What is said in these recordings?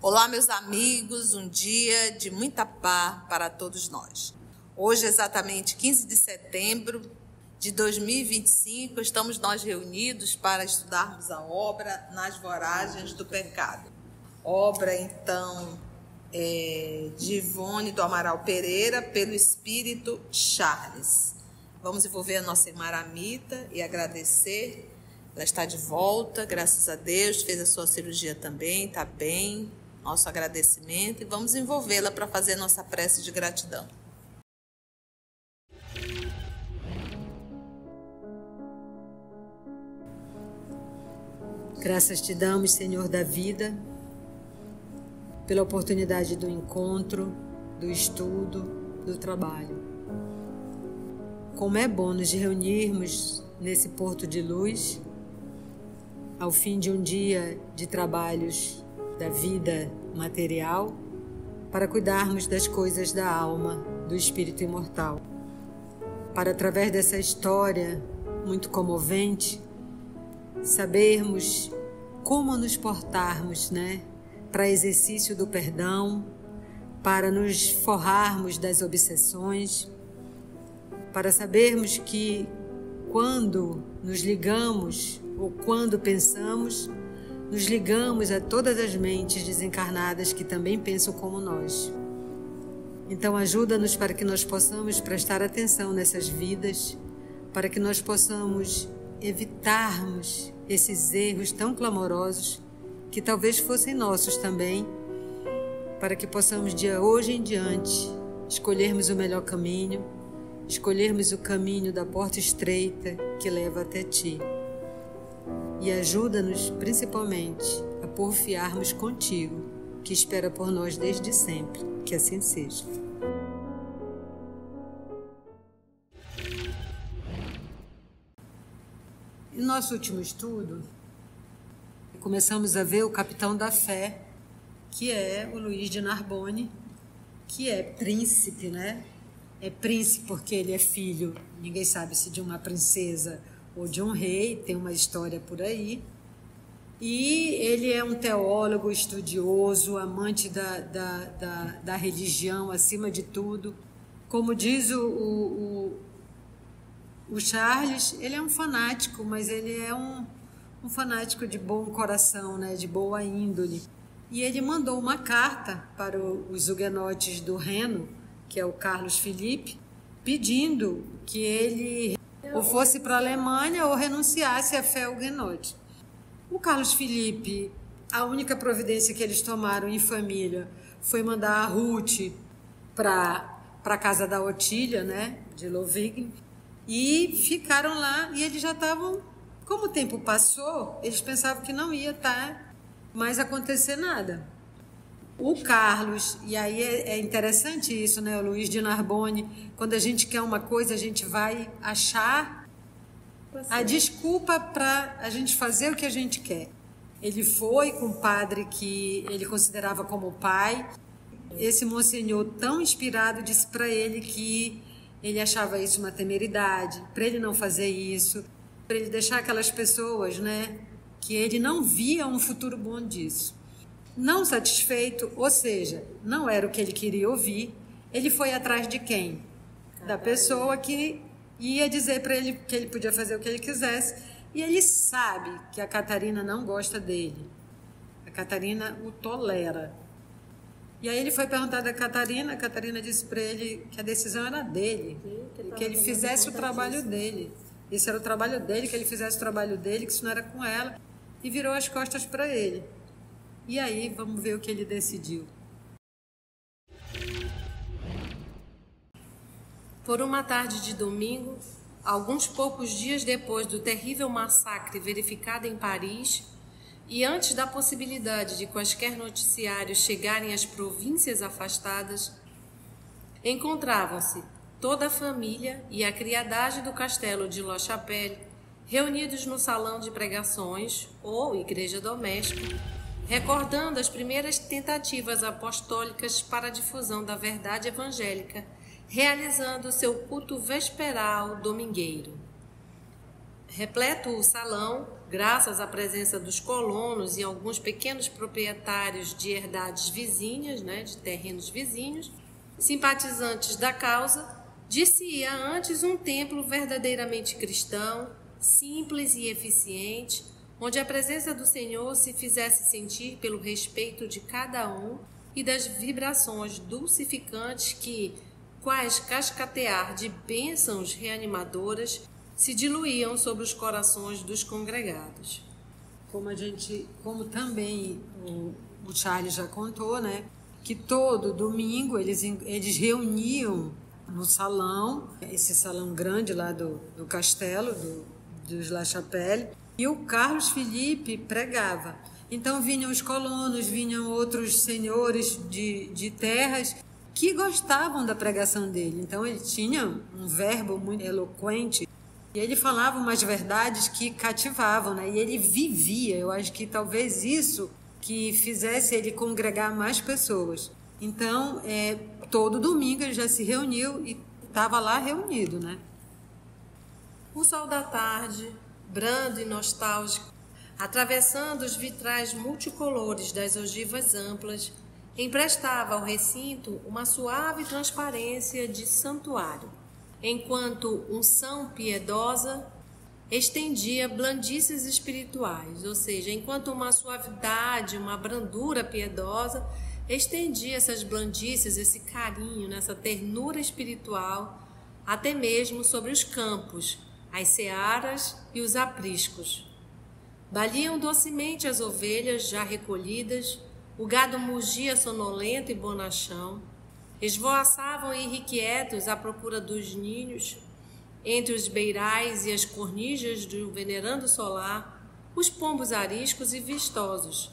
Olá, meus amigos, um dia de muita paz para todos nós. Hoje, exatamente 15 de setembro de 2025, estamos nós reunidos para estudarmos a obra Nas Voragens do Pecado. Obra, então, de Ivone do Amaral Pereira, pelo Espírito Charles. Vamos envolver a nossa irmã Aramita e agradecer. Ela está de volta, graças a Deus, fez a sua cirurgia também, está bem. Nosso agradecimento e vamos envolvê-la para fazer nossa prece de gratidão. Graças te damos, Senhor da vida, pela oportunidade do encontro, do estudo, do trabalho. Como é bom nos reunirmos nesse porto de luz, ao fim de um dia de trabalhos da vida material, para cuidarmos das coisas da alma, do espírito imortal. Para, através dessa história muito comovente, sabermos como nos portarmos, para exercício do perdão, para nos forrarmos das obsessões, para sabermos que quando nos ligamos ou quando pensamos, nos ligamos a todas as mentes desencarnadas que também pensam como nós. Então ajuda-nos para que nós possamos prestar atenção nessas vidas, para que nós possamos evitarmos esses erros tão clamorosos que talvez fossem nossos também, para que possamos de hoje em diante escolhermos o melhor caminho, escolhermos o caminho da porta estreita que leva até Ti. E ajuda-nos principalmente a porfiarmos contigo, que espera por nós desde sempre. Que assim seja. No nosso último estudo, começamos a ver o capitão da fé, que é o Luiz de Narbonne, que é príncipe, É príncipe porque ele é filho, ninguém sabe se de uma princesa ou de um rei, tem uma história por aí. E ele é um teólogo, estudioso, amante da religião acima de tudo. Como diz o Charles, ele é um fanático, mas ele é um fanático de bom coração, de boa índole. E ele mandou uma carta para os huguenotes do Reno, que é o Carlos Felipe, pedindo que ele ou fosse para a Alemanha ou renunciasse à fé huguenote. O Carlos Felipe, a única providência que eles tomaram em família foi mandar a Ruth para a casa da Otília, de Lovigny, e ficaram lá. E eles já estavam, como o tempo passou, eles pensavam que não ia mais acontecer nada. O Carlos, e aí é interessante isso, o Luiz de Narbonne, quando a gente quer uma coisa, a gente vai achar a desculpa para a gente fazer o que a gente quer. Ele foi com um padre que ele considerava como pai. Esse monsenhor tão inspirado disse para ele que ele achava isso uma temeridade, para ele não fazer isso, para ele deixar aquelas pessoas, que ele não via um futuro bom disso. Não satisfeito, ou seja, não era o que ele queria ouvir, ele foi atrás de quem? Da pessoa que ia dizer para ele que ele podia fazer o que ele quisesse. E ele sabe que a Catarina não gosta dele. A Catarina o tolera. E aí ele foi perguntar da Catarina, a Catarina disse para ele que a decisão era dele, que ele fizesse o trabalho dele. Esse era o trabalho dele, que ele fizesse o trabalho dele, que isso não era com ela, e virou as costas para ele. E aí, vamos ver o que ele decidiu. Por uma tarde de domingo, alguns poucos dias depois do terrível massacre verificado em Paris, e antes da possibilidade de quaisquer noticiários chegarem às províncias afastadas, encontravam-se toda a família e a criadagem do castelo de La Chapelle reunidos no salão de pregações ou igreja doméstica, recordando as primeiras tentativas apostólicas para a difusão da verdade evangélica, realizando seu culto vesperal domingueiro. Repleto o salão, graças à presença dos colonos e alguns pequenos proprietários de herdades vizinhas, de terrenos vizinhos, simpatizantes da causa, dir-se-ia antes um templo verdadeiramente cristão, simples e eficiente, onde a presença do Senhor se fizesse sentir pelo respeito de cada um e das vibrações dulcificantes que, quais cascatear de bênçãos reanimadoras, se diluíam sobre os corações dos congregados. Como também o Charles já contou, que todo domingo eles reuniam no salão, esse salão grande lá do castelo, dos La Chapelle, e o Carlos Felipe pregava. Então vinham os colonos, vinham outros senhores de terras que gostavam da pregação dele. Então ele tinha um verbo muito eloquente e ele falava umas verdades que cativavam, e ele vivia. Eu acho que talvez isso que fizesse ele congregar mais pessoas. Então, todo domingo ele já se reuniu e estava lá reunido, O sol da tarde, brando e nostálgico, atravessando os vitrais multicolores das ogivas amplas, emprestava ao recinto uma suave transparência de santuário, enquanto unção piedosa estendia blandices espirituais, ou seja, enquanto uma suavidade, uma brandura piedosa estendia essas blandices, esse carinho, essa ternura espiritual, até mesmo sobre os campos, as searas e os apriscos. Baliam docemente as ovelhas já recolhidas, o gado mugia sonolento e bonachão, esvoaçavam irrequietos à procura dos ninhos, entre os beirais e as cornijas do venerando solar, os pombos ariscos e vistosos,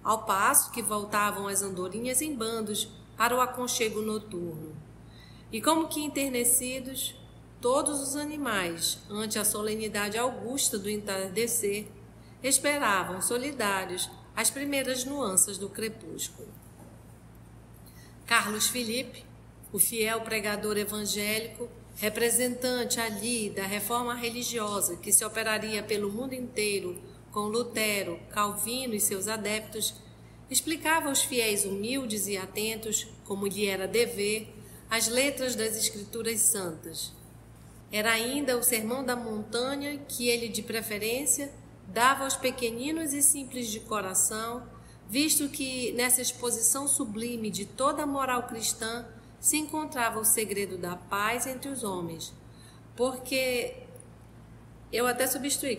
ao passo que voltavam as andorinhas em bandos para o aconchego noturno. E como que enternecidos, todos os animais, ante a solenidade augusta do entardecer, esperavam solidários as primeiras nuances do crepúsculo. Carlos Felipe, o fiel pregador evangélico, representante ali da reforma religiosa que se operaria pelo mundo inteiro com Lutero, Calvino e seus adeptos, explicava aos fiéis humildes e atentos, como lhe era dever, as letras das Escrituras Santas. Era ainda o sermão da montanha que ele, de preferência, dava aos pequeninos e simples de coração, visto que nessa exposição sublime de toda a moral cristã se encontrava o segredo da paz entre os homens. Porque eu até substituí,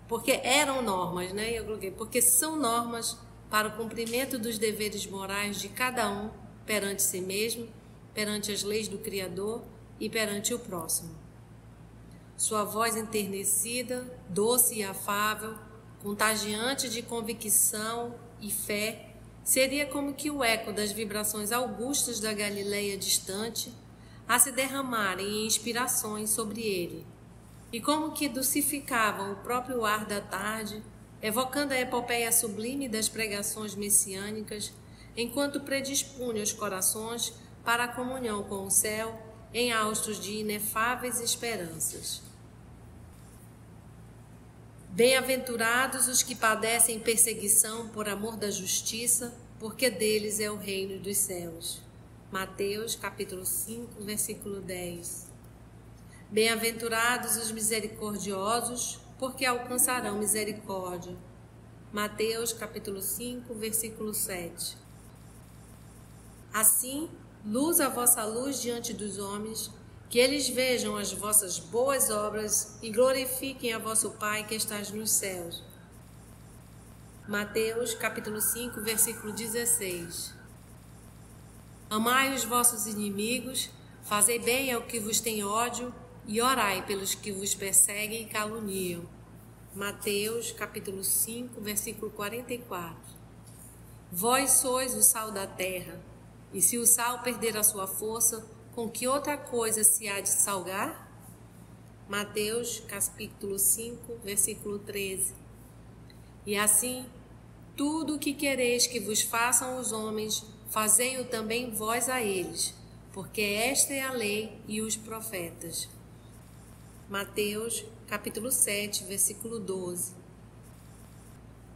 porque eram normas, eu coloquei, porque são normas para o cumprimento dos deveres morais de cada um perante si mesmo, perante as leis do Criador e perante o próximo. Sua voz enternecida, doce e afável, contagiante de convicção e fé, seria como que o eco das vibrações augustas da Galileia distante a se derramarem em inspirações sobre ele, e como que dulcificavam o próprio ar da tarde, evocando a epopeia sublime das pregações messiânicas, enquanto predispunha os corações para a comunhão com o céu em haustos de inefáveis esperanças. Bem-aventurados os que padecem perseguição por amor da justiça, porque deles é o reino dos céus. Mateus, capítulo 5, versículo 10. Bem-aventurados os misericordiosos, porque alcançarão misericórdia. Mateus, capítulo 5, versículo 7. Assim, luz a vossa luz diante dos homens, que eles vejam as vossas boas obras e glorifiquem a vosso Pai que estás nos céus. Mateus, capítulo 5, versículo 16. Amai os vossos inimigos, fazei bem ao que vos tem ódio e orai pelos que vos perseguem e caluniam. Mateus, capítulo 5, versículo 44. Vós sois o sal da terra, e se o sal perder a sua força, com que outra coisa se há de salgar? Mateus, capítulo 5, versículo 13. E assim, tudo o que quereis que vos façam os homens, fazei-o também vós a eles, porque esta é a lei e os profetas. Mateus, capítulo 7, versículo 12.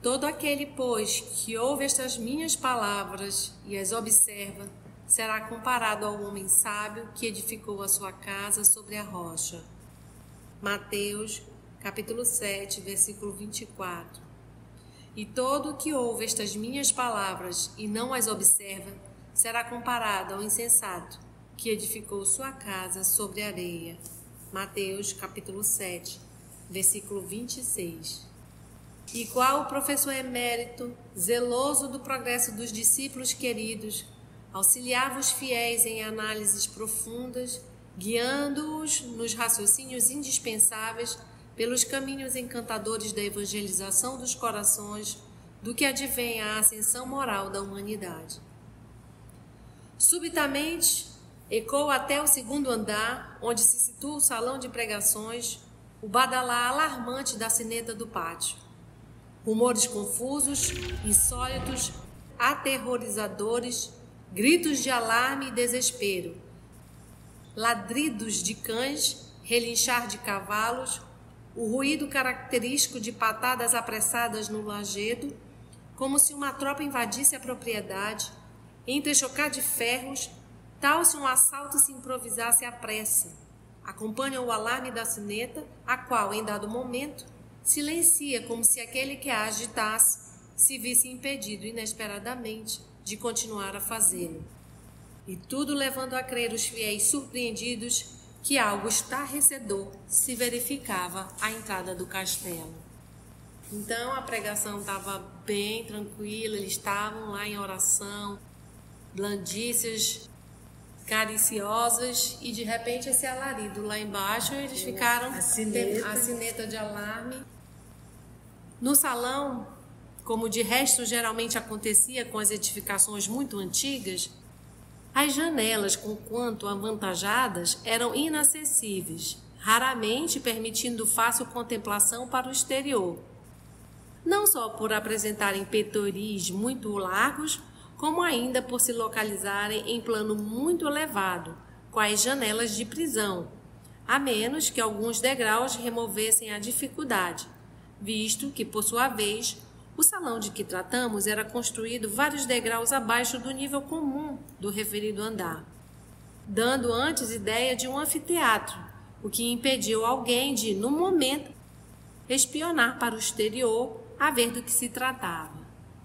Todo aquele, pois, que ouve estas minhas palavras e as observa, será comparado ao homem sábio que edificou a sua casa sobre a rocha. Mateus, capítulo 7, versículo 24. E todo o que ouve estas minhas palavras e não as observa, será comparado ao insensato que edificou sua casa sobre a areia. Mateus, capítulo 7, versículo 26. E qual o professor emérito, zeloso do progresso dos discípulos queridos, auxiliava os fiéis em análises profundas, guiando-os nos raciocínios indispensáveis pelos caminhos encantadores da evangelização dos corações, do que advém a ascensão moral da humanidade. Subitamente, ecoa até o segundo andar, onde se situa o salão de pregações, o badalar alarmante da sineta do pátio. Rumores confusos, insólitos, aterrorizadores, gritos de alarme e desespero, ladridos de cães, relinchar de cavalos, o ruído característico de patadas apressadas no lajedo, como se uma tropa invadisse a propriedade, entrechocar de ferros, tal se um assalto se improvisasse à pressa. Acompanha o alarme da sineta, a qual, em dado momento, silencia como se aquele que a agitasse se visse impedido inesperadamente de continuar a fazê-lo. E tudo levando a crer os fiéis surpreendidos que algo estarrecedor se verificava à entrada do castelo. Então a pregação estava bem tranquila, eles estavam lá em oração, blandícias, cariciosas, e de repente esse alarido lá embaixo, eles ficaram a sineta de alarme. No salão, como de resto geralmente acontecia com as edificações muito antigas, as janelas, conquanto avantajadas, eram inacessíveis, raramente permitindo fácil contemplação para o exterior. Não só por apresentarem petoris muito largos, como ainda por se localizarem em plano muito elevado, com as janelas de prisão, a menos que alguns degraus removessem a dificuldade, visto que, por sua vez, o salão de que tratamos era construído vários degraus abaixo do nível comum do referido andar, dando antes ideia de um anfiteatro, o que impediu alguém de, no momento, espionar para o exterior a ver do que se tratava.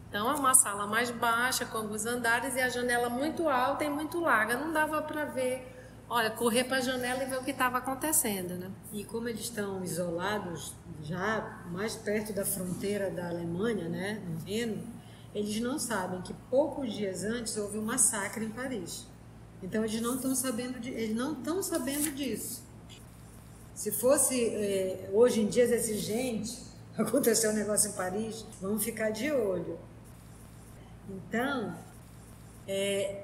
Então é uma sala mais baixa, com alguns andares, e a janela muito alta e muito larga. Não dava para ver, correr para a janela e ver o que estava acontecendo, né? E como eles estão isolados, já mais perto da fronteira da Alemanha, né, no Reno, eles não sabem que poucos dias antes houve um massacre em Paris. Então eles não estão sabendo disso. Se fosse hoje em dia esse gente, aconteceu um negócio em Paris, vamos ficar de olho. Então,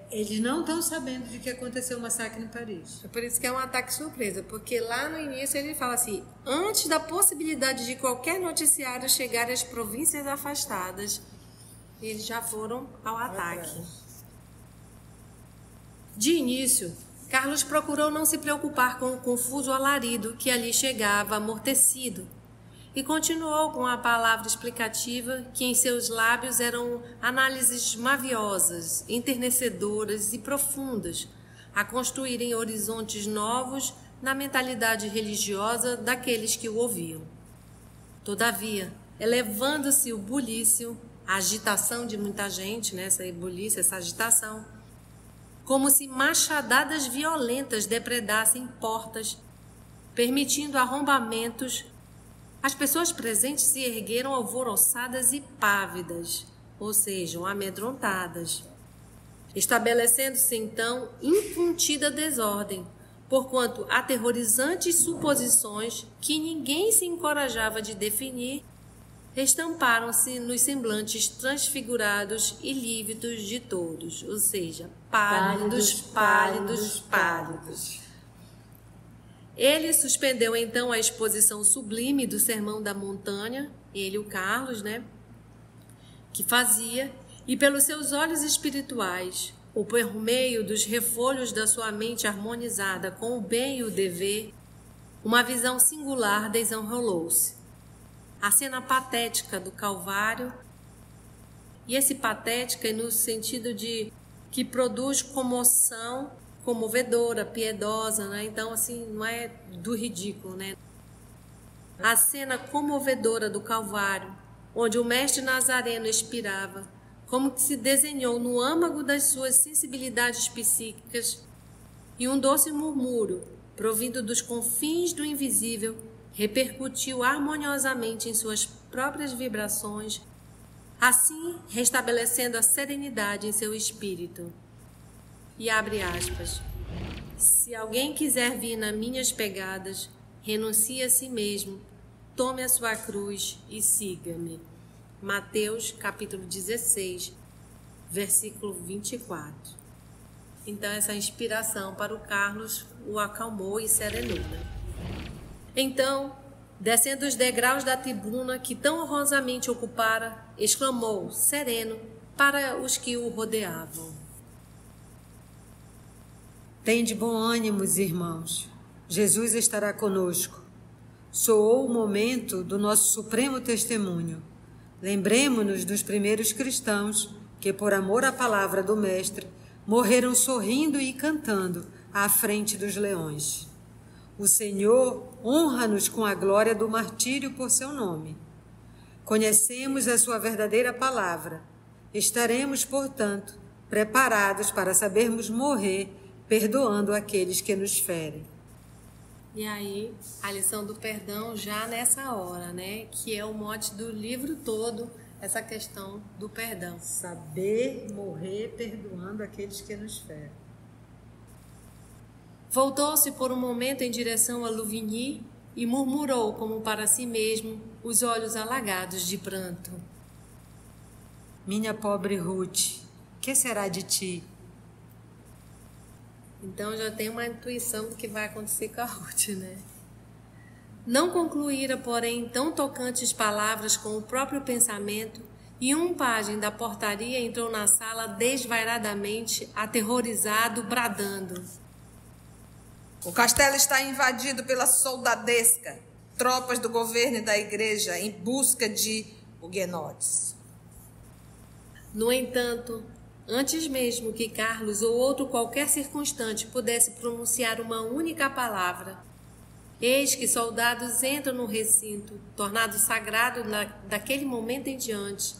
eles não estão sabendo de que aconteceu o massacre em Paris. É por isso que é um ataque surpresa, porque lá no início ele fala assim, antes da possibilidade de qualquer noticiário chegar às províncias afastadas, eles já foram ao ataque. De início, Carlos procurou não se preocupar com o confuso alarido que ali chegava amortecido, e continuou com a palavra explicativa que em seus lábios eram análises maviosas, enternecedoras e profundas, a construírem horizontes novos na mentalidade religiosa daqueles que o ouviam. Todavia, elevando-se o bulício, a agitação de muita gente, né, essa bulício, essa agitação, como se machadadas violentas depredassem portas, permitindo arrombamentos, as pessoas presentes se ergueram alvoroçadas e pávidas, ou seja, amedrontadas, estabelecendo-se então incontida desordem, porquanto aterrorizantes suposições que ninguém se encorajava de definir estamparam-se nos semblantes transfigurados e lívidos de todos, ou seja, pálidos. Ele suspendeu então a exposição sublime do Sermão da Montanha, ele, o Carlos, né, que fazia, e pelos seus olhos espirituais, ou por meio dos refolhos da sua mente harmonizada com o bem e o dever, uma visão singular desenrolou-se. a cena patética do Calvário. E esse patética é no sentido de que produz comoção, comovedora, piedosa, né? Então, assim, não é do ridículo, né? A cena comovedora do Calvário, onde o mestre Nazareno expirava, como que se desenhou no âmago das suas sensibilidades psíquicas, e um doce murmúrio, provindo dos confins do invisível, repercutiu harmoniosamente em suas próprias vibrações, assim restabelecendo a serenidade em seu espírito. E abre aspas: se alguém quiser vir nas minhas pegadas, renuncie a si mesmo, tome a sua cruz e siga-me. Mateus capítulo 16, versículo 24. Então essa inspiração para o Carlos o acalmou e serenou, né? Então, descendo os degraus da tribuna que tão honrosamente ocupara, exclamou, sereno, para os que o rodeavam: Tende bom ânimo, irmãos. Jesus estará conosco. Soou o momento do nosso supremo testemunho. Lembremo-nos dos primeiros cristãos que, por amor à palavra do Mestre, morreram sorrindo e cantando à frente dos leões. O Senhor honra-nos com a glória do martírio por seu nome. Conhecemos a sua verdadeira palavra. Estaremos, portanto, preparados para sabermos morrer, perdoando aqueles que nos ferem. E aí, a lição do perdão já nessa hora, né? Que é o mote do livro todo, essa questão do perdão. Saber morrer perdoando aqueles que nos ferem. Voltou-se por um momento em direção a Louvigny e murmurou como para si mesmo, os olhos alagados de pranto: Minha pobre Ruth, que será de ti? Então já tem uma intuição do que vai acontecer com a Ruth, né? Não concluíra, porém, tão tocantes palavras com o próprio pensamento, e um pajem da portaria entrou na sala desvairadamente, aterrorizado, bradando: o castelo está invadido pela soldadesca, tropas do governo e da igreja em busca de huguenotes. No entanto, antes mesmo que Carlos ou outro qualquer circunstante pudesse pronunciar uma única palavra, eis que soldados entram no recinto, tornado sagrado daquele momento em diante,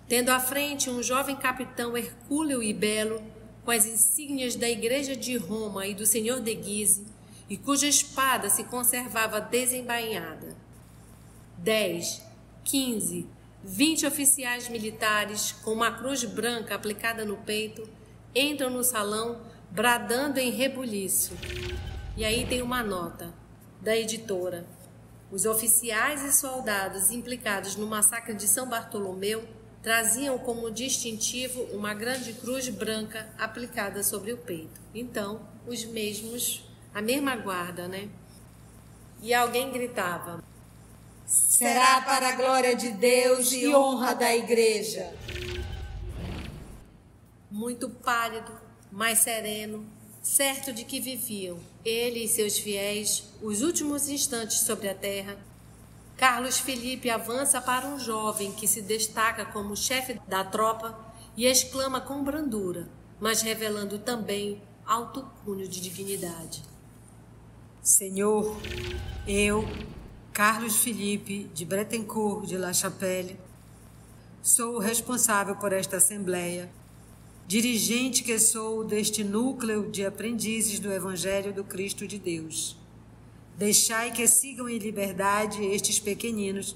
tendo à frente um jovem capitão hercúleo e belo, com as insígnias da Igreja de Roma e do Senhor de Guise, e cuja espada se conservava desembainhada. 10, 15, 20 oficiais militares, com uma cruz branca aplicada no peito, entram no salão, bradando em rebuliço. E aí tem uma nota da editora: os oficiais e soldados implicados no massacre de São Bartolomeu traziam como distintivo uma grande cruz branca aplicada sobre o peito. Então, os mesmos, a mesma guarda, né? E alguém gritava: será para a glória de Deus e honra da igreja. Muito pálido, mas sereno, certo de que viviam, ele e seus fiéis, os últimos instantes sobre a terra, Carlos Felipe avança para um jovem que se destaca como chefe da tropa e exclama com brandura, mas revelando também alto cunho de dignidade: Senhor, eu, Carlos Felipe de Bretencourt de La Chapelle, sou o responsável por esta assembleia, dirigente que sou deste núcleo de aprendizes do Evangelho do Cristo de Deus. Deixai que sigam em liberdade estes pequeninos,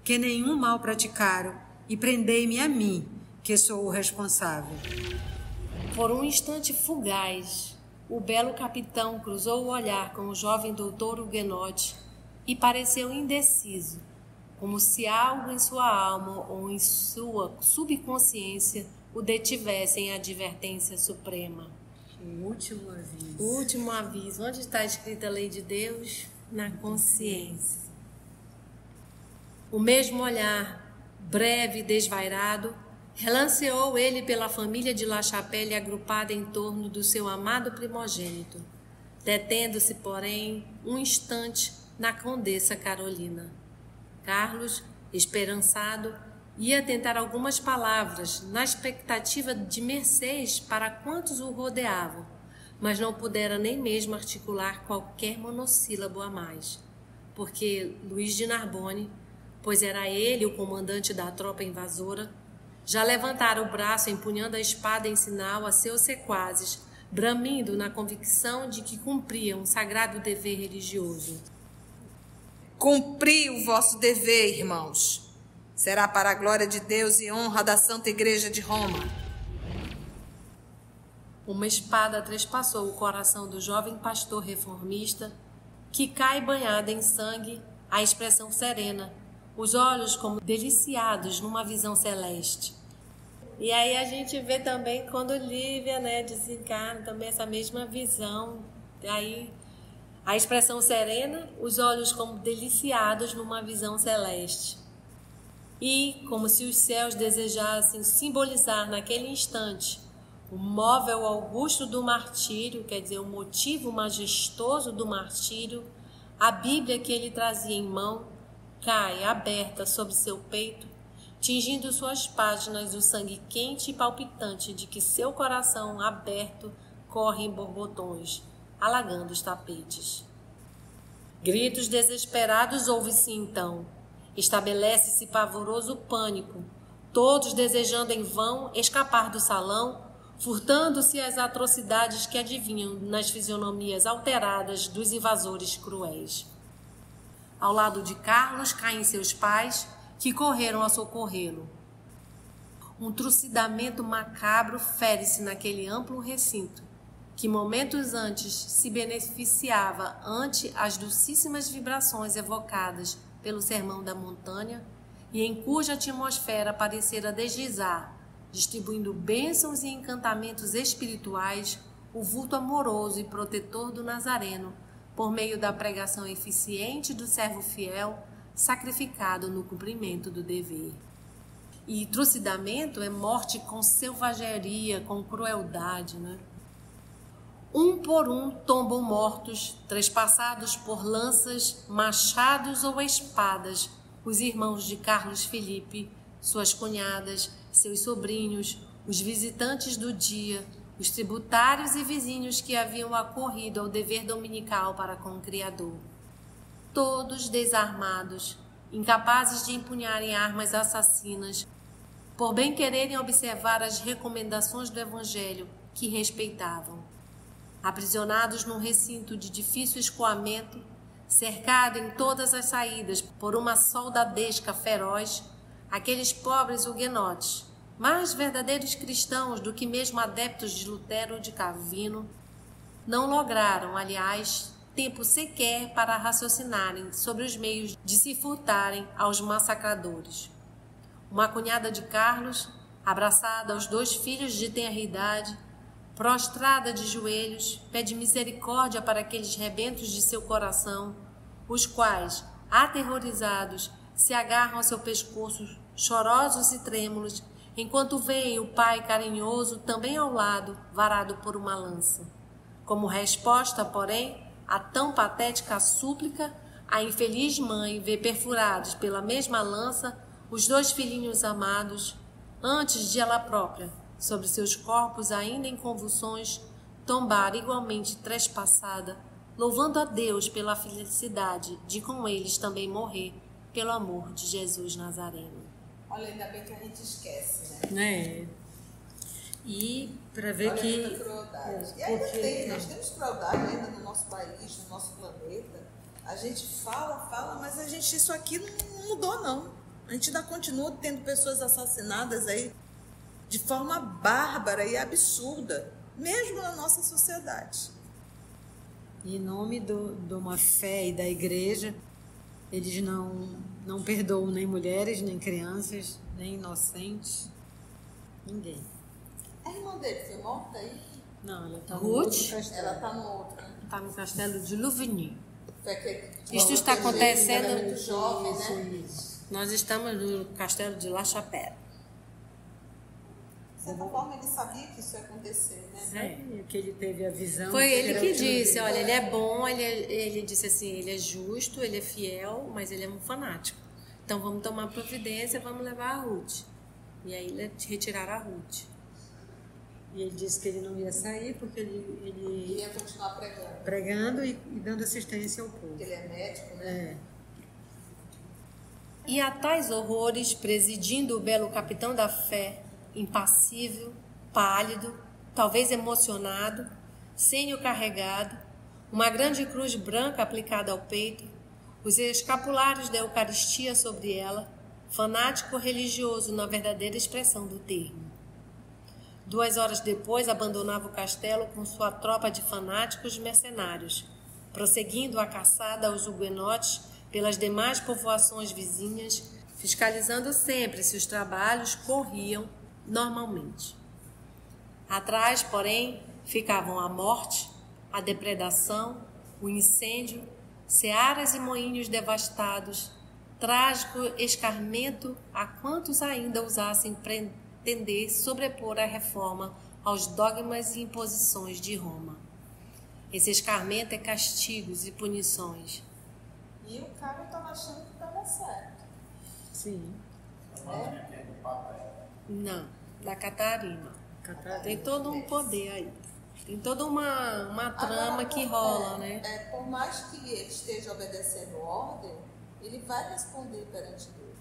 que nenhum mal praticaram, e prendei-me a mim, que sou o responsável. Por um instante fugaz, o belo capitão cruzou o olhar com o jovem doutor huguenote e pareceu indeciso, como se algo em sua alma ou em sua subconsciência o detivesse em advertência suprema. O último aviso. O último aviso. Onde está escrita a lei de Deus? Na consciência. O mesmo olhar, breve e desvairado, relanceou ele pela família de La Chapelle agrupada em torno do seu amado primogênito, detendo-se, porém, um instante na Condessa Carolina. Carlos, esperançado, ia tentar algumas palavras na expectativa de mercês para quantos o rodeavam, mas não pudera nem mesmo articular qualquer monossílabo a mais, porque Luís de Narbonne, pois era ele o comandante da tropa invasora, já levantara o braço empunhando a espada em sinal a seus sequazes, bramindo na convicção de que cumpria um sagrado dever religioso. Cumpri o vosso dever, irmãos. Será para a glória de Deus e honra da Santa Igreja de Roma. Uma espada trespassou o coração do jovem pastor reformista, que cai banhada em sangue, a expressão serena, os olhos como deliciados numa visão celeste. E aí a gente vê também quando Lívia, desencarna também essa mesma visão. Aí a expressão serena, os olhos como deliciados numa visão celeste. E como se os céus desejassem simbolizar naquele instante o móvel augusto do martírio, quer dizer, o motivo majestoso do martírio, a Bíblia que ele trazia em mão cai aberta sobre seu peito, tingindo suas páginas o sangue quente e palpitante de que seu coração aberto corre em borbotões, alagando os tapetes. Gritos desesperados ouve-se então. Estabelece-se pavoroso pânico, todos desejando em vão escapar do salão, furtando-se as atrocidades que adivinham nas fisionomias alteradas dos invasores cruéis. Ao lado de Carlos caem seus pais, que correram a socorrê-lo. Um trucidamento macabro fere-se naquele amplo recinto, que momentos antes se beneficiava ante as dulcíssimas vibrações evocadas pelo sermão da montanha e em cuja atmosfera parecera deslizar, distribuindo bênçãos e encantamentos espirituais, o vulto amoroso e protetor do Nazareno, por meio da pregação eficiente do servo fiel, sacrificado no cumprimento do dever. E trucidamento é morte com selvageria, com crueldade, Um por um tombam mortos, trespassados por lanças, machados ou espadas, os irmãos de Carlos Felipe, suas cunhadas, seus sobrinhos, os visitantes do dia, os tributários e vizinhos que haviam acorrido ao dever dominical para com o Criador. Todos desarmados, incapazes de empunharem armas assassinas, por bem quererem observar as recomendações do Evangelho que respeitavam. Aprisionados num recinto de difícil escoamento, cercado em todas as saídas por uma soldadesca feroz, aqueles pobres huguenotes, mais verdadeiros cristãos do que mesmo adeptos de Lutero ou de Calvino, não lograram, aliás, tempo sequer para raciocinarem sobre os meios de se furtarem aos massacradores. Uma cunhada de Carlos, abraçada aos 2 filhos de tenra idade, prostrada de joelhos, pede misericórdia para aqueles rebentos de seu coração, os quais, aterrorizados, se agarram ao seu pescoço, chorosos e trêmulos, enquanto veem o pai carinhoso também ao lado, varado por uma lança. Como resposta, porém, a tão patética súplica, a infeliz mãe vê perfurados pela mesma lança os 2 filhinhos amados, antes de ela própria, sobre seus corpos ainda em convulsões, tombar igualmente trespassada, louvando a Deus pela felicidade de com eles também morrer, pelo amor de Jesus Nazareno. Olha, ainda bem que a gente esquece, né? E para ver olha, que... muita crueldade. E ainda nós temos crueldade ainda no nosso país, no nosso planeta. A gente fala, mas a gente, isso aqui não mudou, não. A gente ainda continua tendo pessoas assassinadas aí de forma bárbara e absurda, mesmo na nossa sociedade. Em nome de uma fé e da igreja, eles não perdoam nem mulheres, nem crianças, nem inocentes, ninguém. A irmã dele foi morta aí? Não, ela está Ruth? no outro castelo. Ela está no outro, né? Está no castelo de Louvigny. Isto está acontecendo... Ela é muito jovem, né? Nós estamos no castelo de La Chapelle. De certa forma, ele sabia que isso ia acontecer, né? Que ele teve a visão. Foi ele que era disse, olha, ele é bom, ele disse assim, ele é justo, ele é fiel, mas ele é um fanático. Então vamos tomar providência, vamos levar a Ruth. E aí retiraram a Ruth. E ele disse que ele não ia sair porque ele Ia continuar pregando. pregando e dando assistência ao povo. Porque ele é médico, né? É. E a tais horrores, presidindo o belo capitão da fé, impassível, pálido, talvez emocionado, senho carregado, uma grande cruz branca aplicada ao peito, os escapulários da Eucaristia sobre ela, fanático religioso na verdadeira expressão do termo. 2 horas depois, abandonava o castelo com sua tropa de fanáticos mercenários, prosseguindo a caçada aos huguenotes pelas demais povoações vizinhas, fiscalizando sempre se os trabalhos corriam normalmente. Atrás, porém, ficavam a morte, a depredação, o incêndio, searas e moinhos devastados, trágico escarmento a quantos ainda ousassem pretender sobrepor a reforma aos dogmas e imposições de Roma. Esse escarmento é castigos e punições. E o cara estava achando que estava certo. Sim. Não, da Catarina. Catarina. Tem todo um poder aí. Tem toda uma trama que rola, né? Por mais que ele esteja obedecendo ordem, ele vai responder perante Deus.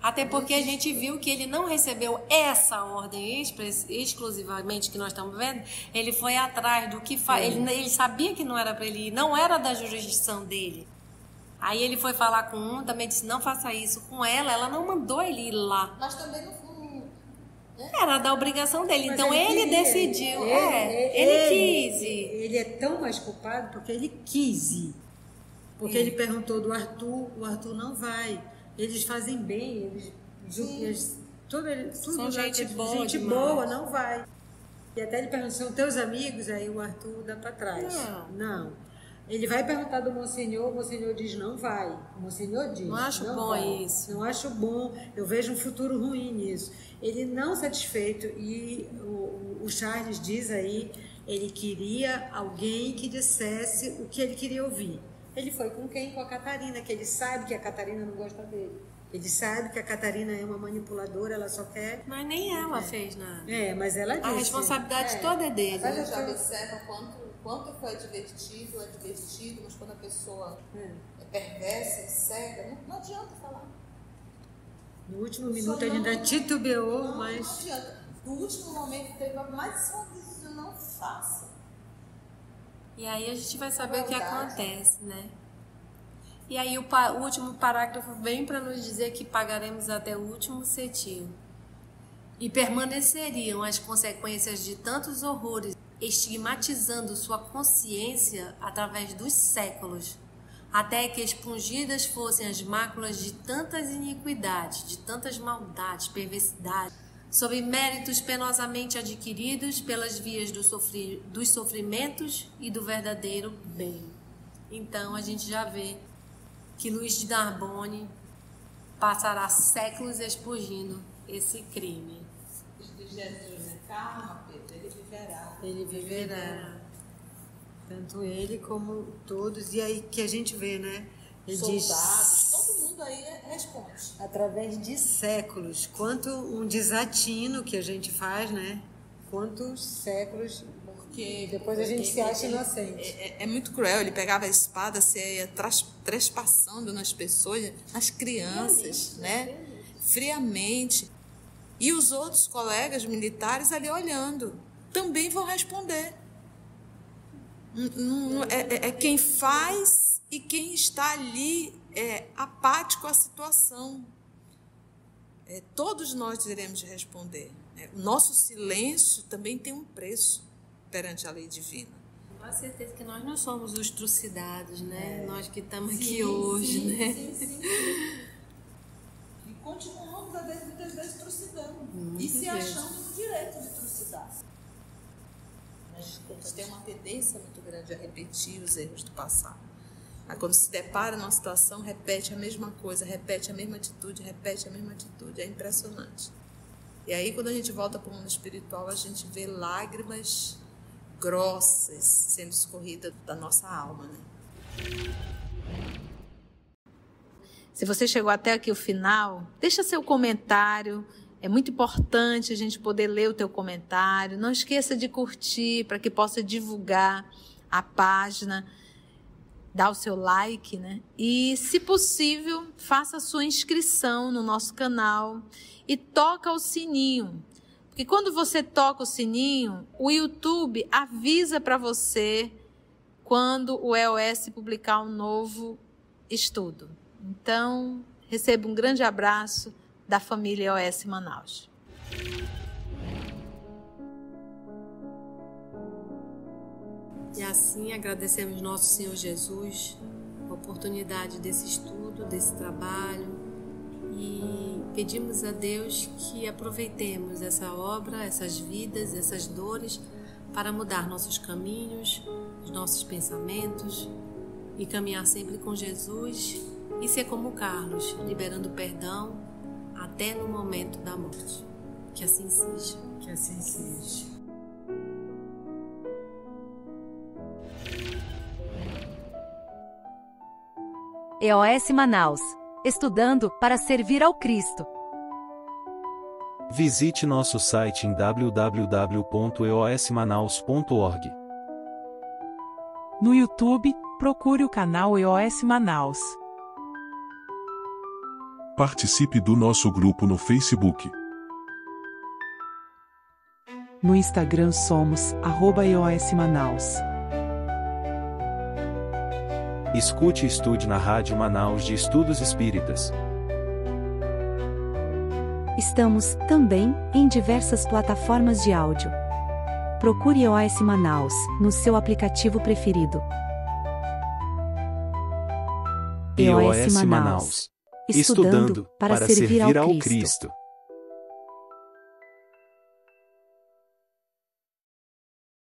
Até porque a gente viu que ele não recebeu essa ordem exclusivamente que nós estamos vendo. Ele foi atrás do que faz. Ele sabia que não era para ele ir, não era da jurisdição dele. Aí ele foi falar com um, também disse, não faça isso com ela não mandou ele ir lá. Mas também não. Era da obrigação dele, Mas então ele queria. decidiu. Ele quis ir. Ele é tão mais culpado porque ele quis ir. Porque ele perguntou do Arthur, o Arthur não vai. Eles fazem bem, tudo São gente boa gente demais. boa, não vai. E até ele perguntou, são teus amigos? Aí o Arthur dá para trás. Não. Ele vai perguntar do Monsenhor, o Monsenhor diz, não vai. O Monsenhor diz, Não acho não bom vai. isso. Não acho bom, eu vejo um futuro ruim nisso. Ele não satisfeito, e o Charles diz aí, ele queria alguém que dissesse o que ele queria ouvir. Ele foi com quem? Com a Catarina, que ele sabe que a Catarina não gosta dele. Ele sabe que a Catarina é uma manipuladora, ela só quer... Mas nem ela fez nada. mas ela disse... A responsabilidade toda é dele. Você já observa quanto foi advertido, mas quando a pessoa é perversa, cega, não adianta falar. No último minuto ele ainda titubeou, mas... Não adianta. No último momento teve mais uma decisão, não faça. E aí a gente vai saber o que acontece, né? E aí o último parágrafo vem para nos dizer que pagaremos até o último cetil. E permaneceriam as consequências de tantos horrores, estigmatizando sua consciência através dos séculos, até que expungidas fossem as máculas de tantas iniquidades, de tantas maldades, perversidades, sob méritos penosamente adquiridos pelas vias dos sofrimentos e do verdadeiro bem. Então a gente já vê que Luís de Narbonne passará séculos expungindo esse crime. De Jesus, né? Calma, Pedro, ele viverá. Ele viverá. Tanto ele como todos. E aí que a gente vê, né? Ele Soldados, todo mundo aí responde. Através de séculos. Quanto um desatino que a gente faz, né? Quantos séculos. Porque depois a gente se acha inocente. É muito cruel. Ele pegava a espada, você ia trespassando nas pessoas, nas crianças, né? Friamente. E os outros colegas militares ali olhando. Também vão responder. É quem faz e quem está ali apático à situação. Todos nós iremos responder. O nosso silêncio também tem um preço perante a lei divina. Com certeza que nós não somos os trucidados, né? Nós que estamos aqui hoje, né? Sim. E continuamos, muitas vezes, trucidando. E se vezes. achando no direito de trucidar. A gente tem uma tendência muito grande a repetir os erros do passado. Aí, quando se depara numa situação, repete a mesma coisa, repete a mesma atitude, repete a mesma atitude. É impressionante. E aí, quando a gente volta para o mundo espiritual, a gente vê lágrimas grossas sendo escorridas da nossa alma, né? Se você chegou até aqui o final, deixa seu comentário. É muito importante a gente poder ler o teu comentário. Não esqueça de curtir para que possa divulgar a página. Dá o seu like, né? E, se possível, faça a sua inscrição no nosso canal e toca o sininho. Porque quando você toca o sininho, o YouTube avisa para você quando o EOS publicar um novo estudo. Então, receba um grande abraço da família EOS Manaus. E assim agradecemos nosso Senhor Jesus a oportunidade desse estudo, desse trabalho, e pedimos a Deus que aproveitemos essa obra, essas vidas, essas dores para mudar nossos caminhos, os nossos pensamentos e caminhar sempre com Jesus e ser como Carlos, liberando perdão até no momento da morte. Que assim seja. Que assim seja. EOS Manaus. Estudando para servir ao Cristo. Visite nosso site em www.eosmanaus.org. No YouTube, procure o canal EOS Manaus. Participe do nosso grupo no Facebook. No Instagram somos @EOS Manaus. Escute e estude na Rádio Manaus de Estudos Espíritas. Estamos, também, em diversas plataformas de áudio. Procure EOS Manaus, no seu aplicativo preferido. EOS Manaus. Estudando para servir ao Cristo.